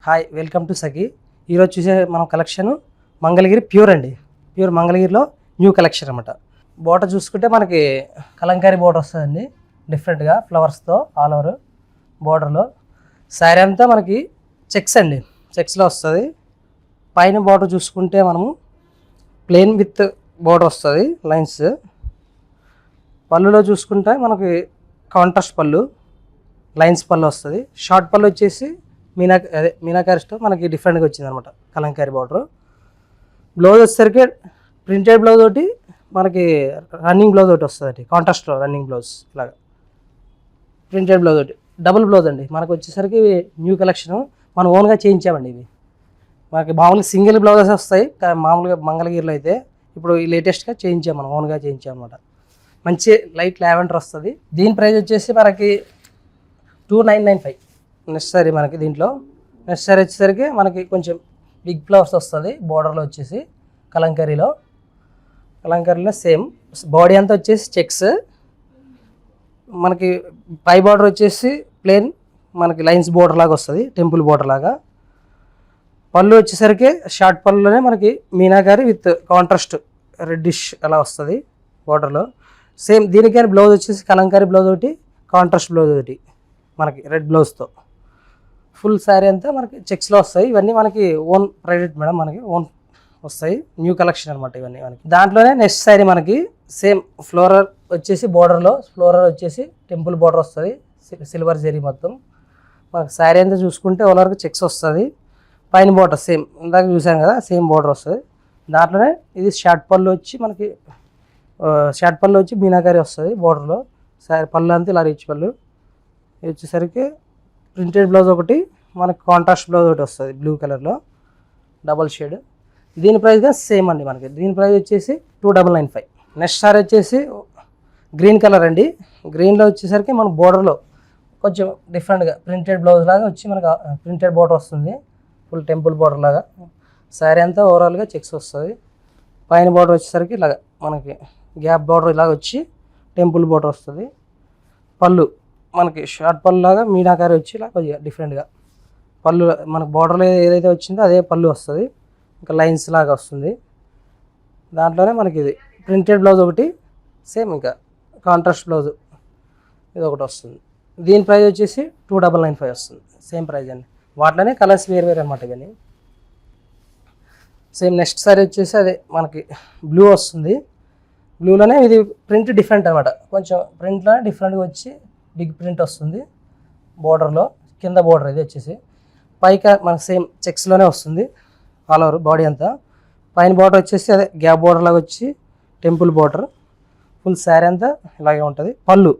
Hi, welcome to సఖీ. ఈరోజు చూసే మనం కలెక్షన్ మంగళగిరి ప్యూర్ అండి. ప్యూర్ మంగళగిరిలో న్యూ కలెక్షన్ అనమాట. బోర్డర్ చూసుకుంటే మనకి కలంకారీ బోర్డర్ వస్తుందండి, డిఫరెంట్గా ఫ్లవర్స్తో ఆల్ ఓవర్ బోర్డర్లో. శారీ అంతా మనకి చెక్స్ అండి, చెక్స్లో వస్తుంది. పైన బోర్డర్ చూసుకుంటే మనము ప్లెయిన్ విత్ బోర్డర్ వస్తుంది, లైన్స్. పళ్ళులో చూసుకుంటే మనకి కాంట్రాస్ట్ పళ్ళు, లైన్స్ పళ్ళు వస్తుంది. షార్ట్ పళ్ళు వచ్చేసి మీనాకారిస్తో మనకి డిఫరెంట్గా వచ్చింది అనమాట, కలంకారీ బార్డర్. బ్లౌజ్ వచ్చేసరికి ప్రింటెడ్ బ్లౌజ్ ఒకటి, మనకి రన్నింగ్ బ్లౌజ్ ఒకటి వస్తుంది, కాంట్రాస్ట్లో రన్నింగ్ బ్లౌజ్ ఇలాగా. ప్రింటెడ్ బ్లౌజ్ ఒకటి, డబుల్ బ్లౌజ్ అండి. మనకు వచ్చేసరికి న్యూ కలెక్షన్ మనం ఓన్గా చేయించామండి. ఇవి మనకి మామూలుగా సింగిల్ బ్లౌజెస్ వస్తాయి మామూలుగా మంగళగిరిలో అయితే. ఇప్పుడు ఈ లేటెస్ట్గా చేయించాం, మనం ఓన్గా చేయించాం అనమాట. మంచి లైట్ లావెండర్ వస్తుంది. దీని ప్రైస్ వచ్చేసి మనకి 2995 నెసరీ. మనకి దీంట్లో నెసరీ వచ్చేసరికి మనకి కొంచెం బిగ్ ఫ్లవర్స్ వస్తుంది బోర్డర్లో వచ్చేసి. కలంకారీలో సేమ్ బాడీ అంతా వచ్చేసి చెక్స్. మనకి పై బార్డర్ వచ్చేసి ప్లెయిన్, మనకి లైన్స్ బోర్డర్ లాగా వస్తుంది, టెంపుల్ బోర్డర్ లాగా. పళ్ళు వచ్చేసరికి షార్ట్ పళ్ళులోనే మనకి మీనాకారి విత్ కాంట్రాస్ట్ రెడ్డిష్ అలా వస్తుంది బోర్డర్లో. సేమ్ దీనికైనా బ్లౌజ్ వచ్చేసి కలంకారీ బ్లౌజ్ ఒకటి, కాంట్రాస్ట్ బ్లౌజ్ ఒకటి, మనకి రెడ్ బ్లౌజ్తో. ఫుల్ శారీ అంతా మనకి చెక్స్లో వస్తాయి. ఇవన్నీ మనకి ఓన్ ప్రైవేట్ మేడం, మనకి ఓన్ వస్తాయి, న్యూ కలెక్షన్ అనమాట ఇవన్నీ మనకి. దాంట్లోనే నెక్స్ట్ శారీ మనకి సేమ్ ఫ్లోరర్ వచ్చేసి బోర్డర్లో, ఫ్లోరర్ వచ్చేసి టెంపుల్ బోర్డర్ వస్తుంది, సిల్వర్ జరీ మొత్తం. మనకి శారీ అంతా చూసుకుంటే ఓవర్ చెక్స్ వస్తుంది. పైన బోర్డర్ సేమ్ ఇందాక చూసాం కదా, సేమ్ బోర్డర్ వస్తుంది. దాంట్లోనే ఇది షార్ట్ పళ్ళు వచ్చి మనకి మీనాకారి వస్తుంది బోర్డర్లో. శారీ పళ్ళు అంతా ఇలా రిచ్ పళ్ళు. ఇది వచ్చేసరికి ప్రింటెడ్ బ్లౌజ్ ఒకటి, మనకి కాంట్రాస్ట్ బ్లౌజ్ ఒకటి వస్తుంది బ్లూ కలర్లో, డబల్ షేడ్. దీని ప్రైస్ కూడా సేమ్ అండి మనకి. దీని ప్రైస్ వచ్చేసి 2995. నెక్స్ట్ సారీ వచ్చేసి గ్రీన్ కలర్ అండి. గ్రీన్లో వచ్చేసరికి మన బోర్డర్లో కొంచెం డిఫరెంట్గా ప్రింటెడ్ బ్లౌజ్ లాగా వచ్చి మనకి ప్రింటెడ్ బోర్డర్ వస్తుంది, ఫుల్ టెంపుల్ బోర్డర్ లాగా. శారీ అంతా ఓవరాల్గా చెక్స్ వస్తుంది. పైన బోర్డర్ వచ్చేసరికి ఇలాగ మనకి గ్యాప్ బోర్డర్ ఇలాగ వచ్చి టెంపుల్ బోర్డర్ వస్తుంది. పళ్ళు మనకి షార్ట్ పళ్ళు లాగా మీనాకారి వచ్చి ఇలా కొద్దిగా డిఫరెంట్గా పళ్ళు, మనకు బోర్డర్లో ఏదైతే వచ్చిందో అదే పళ్ళు వస్తుంది, ఇంకా లైన్స్ లాగా వస్తుంది. దాంట్లోనే మనకి ఇది ప్రింటెడ్ బ్లౌజ్ ఒకటి, సేమ్ ఇంకా కాంట్రాస్ట్ బ్లౌజ్ ఇది ఒకటి వస్తుంది. దీని ప్రైస్ వచ్చేసి 2995 వస్తుంది, సేమ్ ప్రైస్ అండి. వాటిలోనే కలర్స్ వేరు అనమాట ఇవన్నీ. సేమ్ నెక్స్ట్ సారీ వచ్చేసి అదే మనకి బ్లూ వస్తుంది. బ్లూలోనే ఇది ప్రింట్ డిఫరెంట్ అనమాట, కొంచెం ప్రింట్లోనే డిఫరెంట్గా వచ్చి బిగ్ ప్రింట్ వస్తుంది బోర్డర్లో. కింద బోర్డర్ ఇది వచ్చేసి పైకి మనకు సేమ్ చెక్స్లోనే వస్తుంది ఆల్ ఓవర్ బాడీ అంతా. పైన బోర్డర్ వచ్చేసి అదే గ్యాప్ బోర్డర్ లాగా వచ్చి టెంపుల్ బోర్డర్. ఫుల్ శారీ అంతా ఇలాగే ఉంటుంది. పళ్ళు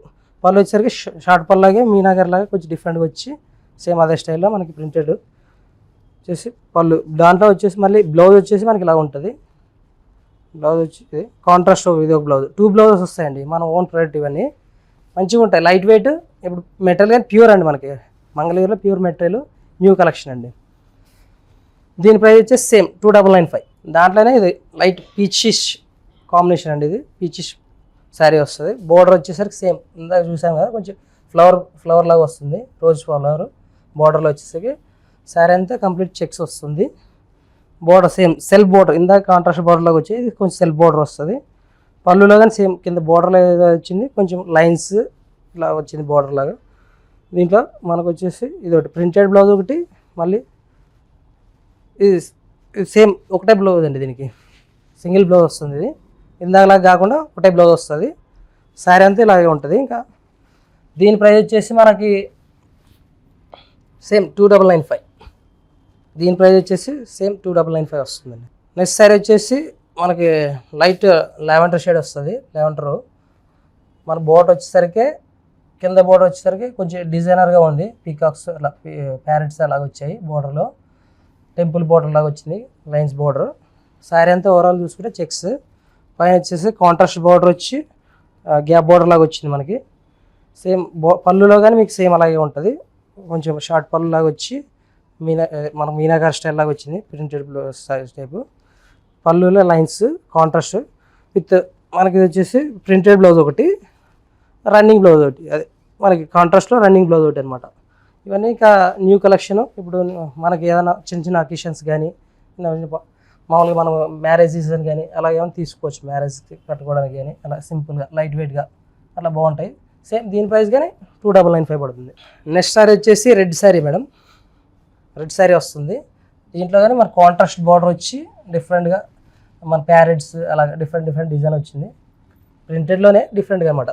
వచ్చేసరికి షార్ట్ పళ్ళు లాగే మీనాగారి లాగా కొంచెం డిఫరెంట్గా వచ్చి సేమ్ అదే స్టైల్లో మనకి ప్రింటెడ్ వచ్చేసి పళ్ళు. దాంట్లో వచ్చేసి మళ్ళీ బ్లౌజ్ వచ్చేసి మనకి ఇలా ఉంటుంది. బ్లౌజ్ వచ్చి కాంట్రాస్ట్ ఇది ఒక బ్లౌజ్, 2 బ్లౌజెస్ వస్తాయండి, మన ఓన్ ప్రోడక్ట్. ఇవన్నీ మంచిగా ఉంటాయి, లైట్ వెయిట్. ఇప్పుడు మెటీరియల్ కానీ ప్యూర్ అండి, మనకి మంగళగిరిలో ప్యూర్ మెటీరియల్, న్యూ కలెక్షన్ అండి. దీని ప్రైస్ వచ్చేసి సేమ్ 2995. దాంట్లోనే ఇది లైట్ పీచిష్ కాంబినేషన్ అండి, ఇది పీచిష్ శారీ వస్తుంది. బోర్డర్ వచ్చేసరికి సేమ్ ఇందాక చూసాం కదా, కొంచెం ఫ్లవర్ లాగా వస్తుంది, రోజ్ ఫ్లవర్. బోర్డర్లో వచ్చేసరికి శారీ అంతా కంప్లీట్ చెక్స్ వస్తుంది. బోర్డర్ సేమ్ సెల్ఫ్ బోర్డర్, ఇందాక కాంట్రాస్ట్ బోర్డర్ లాగా వచ్చి ఇది కొంచెం సెల్ఫ్ బోర్డర్ వస్తుంది. పళ్ళులో కానీ సేమ్ కింద బోర్డర్లో ఏదో వచ్చింది, కొంచెం లైన్స్ ఇలా వచ్చింది బోర్డర్ లాగా. దీంట్లో మనకు వచ్చేసి ఇది ఒకటి ప్రింటెడ్ బ్లౌజ్ ఒకటి, మళ్ళీ ఇది సేమ్ ఒకటే బ్లౌజ్ అండి, దీనికి సింగిల్ బ్లౌజ్ వస్తుంది. ఇది ఇందాకలాగా కాకుండా ఒకటే బ్లౌజ్ వస్తుంది. శారీ అంతా ఇలాగే ఉంటుంది. ఇంకా దీని ప్రైస్ వచ్చేసి మనకి సేమ్ 2995. దీని ప్రైస్ వచ్చేసి సేమ్ 2995 వస్తుందండి. నెక్స్ట్ శారీ వచ్చేసి మనకి లైట్ లావెండర్ షేడ్ వస్తుంది, లావెండరు. మన బోర్డర్ వచ్చేసరికి కింద బోర్డర్ వచ్చేసరికి కొంచెం డిజైనర్గా ఉంది, పీకాక్స్ అలా ప్యారెట్స్ అలాగ వచ్చాయి బోర్డర్లో. టెంపుల్ బోర్డర్ లాగా వచ్చింది, లైన్స్ బోర్డర్. శారీ అంతా ఓవరాల్ చూసుకుంటే చెక్స్. పైన వచ్చేసి కాంట్రాస్ట్ బోర్డర్ వచ్చి గ్యాప్ బోర్డర్ లాగా వచ్చింది మనకి. సేమ్ పళ్ళులో కానీ మీకు సేమ్ అలాగే ఉంటుంది, కొంచెం షార్ట్ పళ్ళు లాగా వచ్చి మనకు మీనాకారి స్టైల్ లాగా వచ్చింది, ప్రింటెడ్ సైజ్ టైపు. పళ్ళులో లైన్స్ కాంట్రాస్ట్ విత్ మనకి ఇది వచ్చేసి ప్రింటెడ్ బ్లౌజ్ ఒకటి, రన్నింగ్ బ్లౌజ్ ఒకటి, అదే మనకి కాంట్రాస్ట్లో రన్నింగ్ బ్లౌజ్ ఒకటి అనమాట. ఇవన్నీ ఇంకా న్యూ కలెక్షన్. ఇప్పుడు మనకి ఏదైనా చిన్న చిన్న అకేషన్స్ కానీ మామూలుగా మనం మ్యారేజ్ సీజన్ కానీ అలా ఏమైనా తీసుకోవచ్చు, మ్యారేజ్కి కట్టుకోవడానికి కానీ అలా సింపుల్గా లైట్ వెయిట్గా అట్లా బాగుంటాయి. సేమ్ దీని ప్రైస్ కానీ 2995 పడుతుంది. నెక్స్ట్ సారీ వచ్చేసి red sari madam, red sari వస్తుంది. దీంట్లో కానీ మన కాంట్రాస్ట్ బార్డర్ వచ్చి డిఫరెంట్గా మన ప్యారెట్స్ అలా డిఫరెంట్ డిజైన్ వచ్చింది. ప్రింటెడ్లోనే డిఫరెంట్గా అనమాట.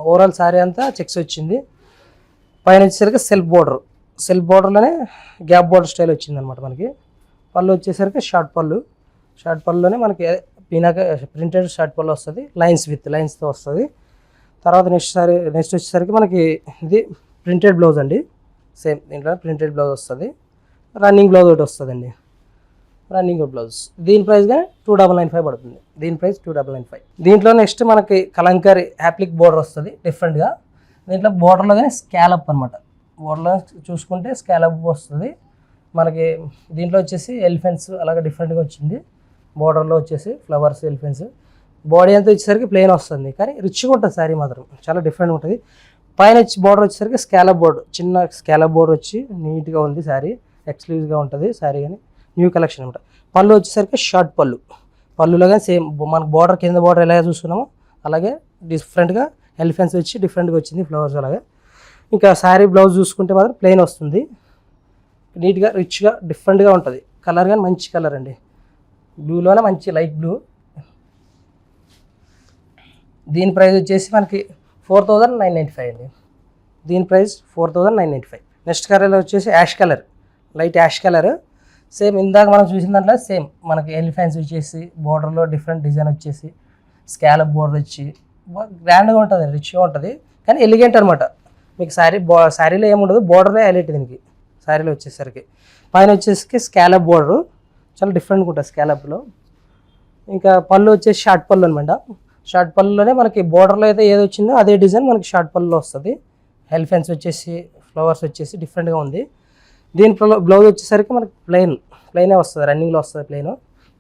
ఓవరాల్ శారీ అంతా చెక్స్ వచ్చింది. పైన వచ్చేసరికి సెల్ఫ్ బార్డర్లోనే గ్యాప్ బార్డర్ స్టైల్ వచ్చింది అనమాట మనకి. పళ్ళు వచ్చేసరికి షార్ట్ పళ్ళులోనే మనకి పీనాక ప్రింటెడ్ షార్ట్ పళ్ళు వస్తుంది, లైన్స్తో వస్తుంది. తర్వాత నెక్స్ట్ వచ్చేసరికి మనకి ఇది ప్రింటెడ్ బ్లౌజ్ అండి. సేమ్ దీంట్లో ప్రింటెడ్ బ్లౌజ్ వస్తుంది, రన్నింగ్ బ్లౌజ్ ఒకటి వస్తుందండి, రన్నింగ్ బ్లౌజ్. దీని ప్రైస్ కానీ 2995 పడుతుంది. దీని ప్రైస్ 2995. దీంట్లో నెక్స్ట్ మనకి కలంకారీ యాప్లిక్ బోర్డర్ వస్తుంది డిఫరెంట్గా. దీంట్లో బోర్డర్లో కానీ స్కాలప్ అనమాట, బోర్డర్లో చూసుకుంటే స్కాలప్ వస్తుంది మనకి. దీంట్లో వచ్చేసి ఎలిఫెంట్స్ అలాగే డిఫరెంట్గా వచ్చింది. బోర్డర్లో వచ్చేసి ఫ్లవర్స్, ఎలిఫెంట్స్. బాడీ అంతా వచ్చేసరికి ప్లెయిన్ వస్తుంది, కానీ రిచ్గా ఉంటుంది శారీ మాత్రం, చాలా డిఫరెంట్గా ఉంటుంది. పైన వచ్చి బార్డర్ వచ్చేసరికి స్కాలప్ బోర్డర్, చిన్న స్కాలప్ బోర్డర్ వచ్చి నీట్గా ఉంది శారీ, ఎక్స్క్లూజివ్గా ఉంటుంది శారీ. కానీ న్యూ కలెక్షన్ అనమాట. పళ్ళు వచ్చేసరికి షార్ట్ పళ్ళులో కానీ సేమ్ మనకు బార్డర్ కింద బార్డర్ ఎలా చూసుకున్నామో అలాగే డిఫరెంట్గా ఎలిఫెంట్స్ వచ్చి డిఫరెంట్గా వచ్చింది, ఫ్లవర్స్ అలాగే. ఇంకా శారీ బ్లౌజ్ చూసుకుంటే మాత్రం ప్లెయిన్ వస్తుంది, నీట్గా రిచ్గా డిఫరెంట్గా ఉంటుంది. కలర్ కానీ మంచి కలర్ అండి, బ్లూలోనే మంచి లైట్ బ్లూ. దీని ప్రైస్ వచ్చేసి మనకి 4995 అండి. దీని ప్రైస్ 4995. నెక్స్ట్ కలర్ వచ్చేసి లైట్ యాష్ కలర్. సేమ్ ఇందాక మనం చూసిన దాంట్లో సేమ్ మనకి ఎలిఫెంట్స్ వచ్చేసి బోర్డర్లో డిఫరెంట్ డిజైన్ వచ్చేసి స్కాలప్ బోర్డర్ వచ్చి గ్రాండ్గా ఉంటుంది, రిచ్గా ఉంటుంది, కానీ ఎలిగెంట్ అనమాట. మీకు శారీలో ఏముండదు, బోర్డర్లో హైలైట్ దీనికి. శారీలో వచ్చేసరికి పైన వచ్చేసరికి స్కాలప్ బోర్డరు చాలా డిఫరెంట్గా ఉంటుంది స్కాలప్లో. ఇంకా పళ్ళు వచ్చేసి షార్ట్ పళ్ళు అనమాట. షార్ట్ పళ్ళులోనే మనకి బోర్డర్లో అయితే ఏది వచ్చిందో అదే డిజైన్ మనకి షార్ట్ పళ్ళులో వస్తుంది. ఎలిఫెంట్స్ వచ్చేసి ఫ్లవర్స్ వచ్చేసి డిఫరెంట్గా ఉంది. దీని బ్లౌజ్ వచ్చేసరికి మనకి ప్లెయినే వస్తుంది, రన్నింగ్లో వస్తుంది ప్లెయిన్.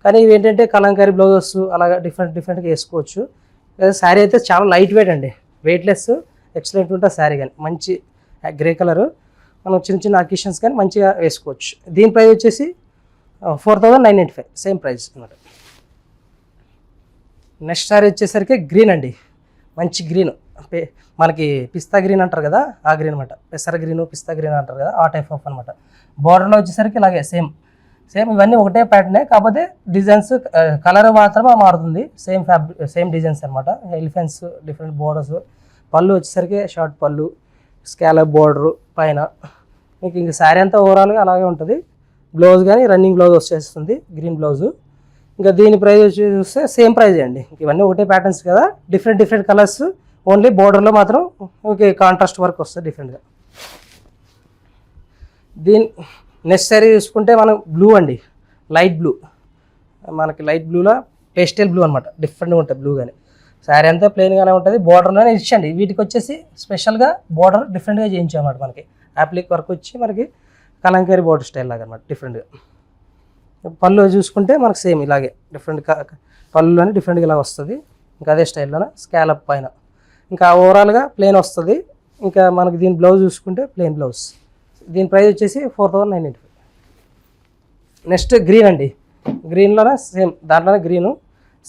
కానీ ఇవి ఏంటంటే కలంకారీ బ్లౌజెస్ అలాగా డిఫరెంట్గా వేసుకోవచ్చు. శారీ అయితే చాలా లైట్ వెయిట్ అండి, వెయిట్లెస్, ఎక్సలెంట్ ఉంటుంది శారీ. కానీ మంచి గ్రే కలరు, మనం చిన్న అకేషన్స్ కానీ మంచిగా వేసుకోవచ్చు. దీని ప్రైస్ వచ్చేసి 4995, సేమ్ ప్రైస్ అనమాట. నెక్స్ట్ శారీ వచ్చేసరికి గ్రీన్ అండి, మంచి గ్రీన్, మనకి పిస్తా గ్రీన్ అంటారు కదా, ఆ గ్రీన్ అనమాట. పెసర గ్రీన్, పిస్తా గ్రీన్ అంటారు కదా, ఆ టైప్ ఆఫ్ అనమాట. బార్డర్లో వచ్చేసరికి ఇలాగే సేమ్ ఇవన్నీ ఒకటే ప్యాటర్నే, కాకపోతే డిజైన్స్ కలర్ మాత్రమే మారుతుంది. సేమ్ డిజైన్స్ అనమాట. Elephants, different borders. పళ్ళు వచ్చేసరికి షార్ట్ పళ్ళు, స్కాలప్ బోర్డరు పైన. మీకు ఇంక శారీ అంతా ఓవరాల్గా అలాగే ఉంటుంది. బ్లౌజ్ కానీ రన్నింగ్ బ్లౌజ్ వచ్చేస్తుంది, గ్రీన్ బ్లౌజు. ఇంకా దీని ప్రైస్ వచ్చి చూస్తే సేమ్ ప్రైజ్ అండి. ఇవన్నీ ఒకటే ప్యాటర్న్స్ కదా, డిఫరెంట్ కలర్స్, ఓన్లీ బోర్డర్లో మాత్రం ఓకే కాంట్రాస్ట్ వర్క్ వస్తుంది డిఫరెంట్గా. దీని నెక్స్ట్ శారీ చూసుకుంటే మనం బ్లూ అండి, లైట్ బ్లూ. మనకి లైట్ బ్లూలో పేస్టల్ బ్లూ అనమాట, డిఫరెంట్గా ఉంటుంది బ్లూ. కానీ శారీ అంతా ప్లెయిన్గానే ఉంటుంది, బోర్డర్లోనే ఇచ్చండి. వీటికి వచ్చేసి స్పెషల్గా బోర్డర్ డిఫరెంట్గా చేయించామన్నమాట. మనకి యాప్లిక్ వర్క్ వచ్చి మనకి కలంకారీ బోర్డర్ స్టైల్ లాగా అనమాట, డిఫరెంట్గా. పళ్ళు చూసుకుంటే మనకు సేమ్ ఇలాగే డిఫరెంట్ పళ్ళులోనే డిఫరెంట్గా ఇలా వస్తుంది. ఇంకా అదే స్టైల్లోనే స్కాలప్ పైన. ఇంకా ఓవరాల్గా ప్లెయిన్ వస్తుంది. ఇంకా మనకి దీని బ్లౌజ్ చూసుకుంటే ప్లెయిన్ బ్లౌజ్. దీని ప్రైస్ వచ్చేసి 4995. నెక్స్ట్ గ్రీన్ అండి, గ్రీన్లోనే సేమ్ దాంట్లోనే గ్రీను.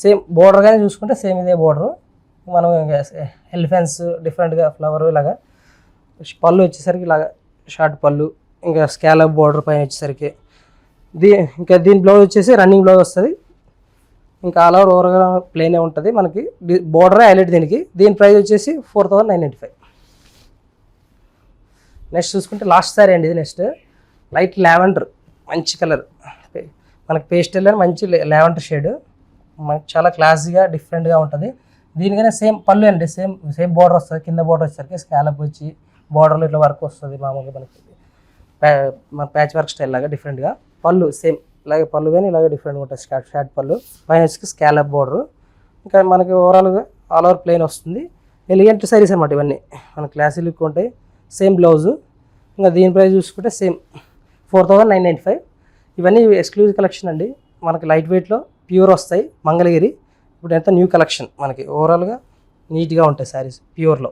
సేమ్ బోర్డర్ కానీ చూసుకుంటే సేమ్ ఇదే బోర్డరు. మనం ఎలిఫెంట్స్ డిఫరెంట్గా ఫ్లవర్ ఇలాగా. పళ్ళు వచ్చేసరికి ఇలాగా షార్ట్ పళ్ళు, ఇంకా స్కాలప్ బోర్డర్ పైన వచ్చేసరికి ఇంకా దీని బ్లౌజ్ వచ్చేసి రన్నింగ్ బ్లౌజ్ వస్తుంది. ఇంకా ఆల్ ఓవర్గా ప్లెయినే ఉంటుంది మనకి, బోర్డరే హైలైట్ దీనికి. దీని ప్రైస్ వచ్చేసి 4995. నెక్స్ట్ చూసుకుంటే లాస్ట్ సారీ అండి ఇది. నెక్స్ట్ లైట్ లావెండర్, మంచి కలర్, మనకి పేస్టల్ అని మంచి లావెండర్ షేడ్, మనకి చాలా క్లాసీగా డిఫరెంట్గా ఉంటుంది. దీనికైనా సేమ్ పళ్ళు అండి, సేమ్ బోర్డర్ వస్తుంది. కింద బోర్డర్ వచ్చేసరికి స్కాలప్ వచ్చి బోర్డర్లో ఇట్లా వర్క్ వస్తుంది మామూలుగా మనకి, మన ప్యాచ్ వర్క్ స్టైల్ లాగా డిఫరెంట్గా. పళ్ళు సేమ్ ఇలాగే, పళ్ళు కానీ ఇలాగే డిఫరెంట్గా ఉంటుంది. షార్ట్ పళ్ళు పైన వచ్చి స్కాలప్ బోర్డరు. ఇంకా మనకి ఓవరాల్గా ఆల్ ఓవర్ ప్లెయిన్ వస్తుంది. ఎలిగెంట్ సారీస్ అనమాట ఇవన్నీ, మన క్లాసీ లుక్ ఉంటాయి. Same blouse. ఇంకా దీని ప్రైస్ చూసుకుంటే సేమ్ 4995. ఇవన్నీ ఎక్స్క్లూజివ్ కలెక్షన్ అండి, మనకి లైట్ వెయిట్లో ప్యూర్ వస్తాయి, మంగళగిరి. ఇప్పుడు ఎంత న్యూ కలెక్షన్ మనకి ఓవరాల్గా నీట్గా ఉంటాయి శారీస్ ప్యూర్లో.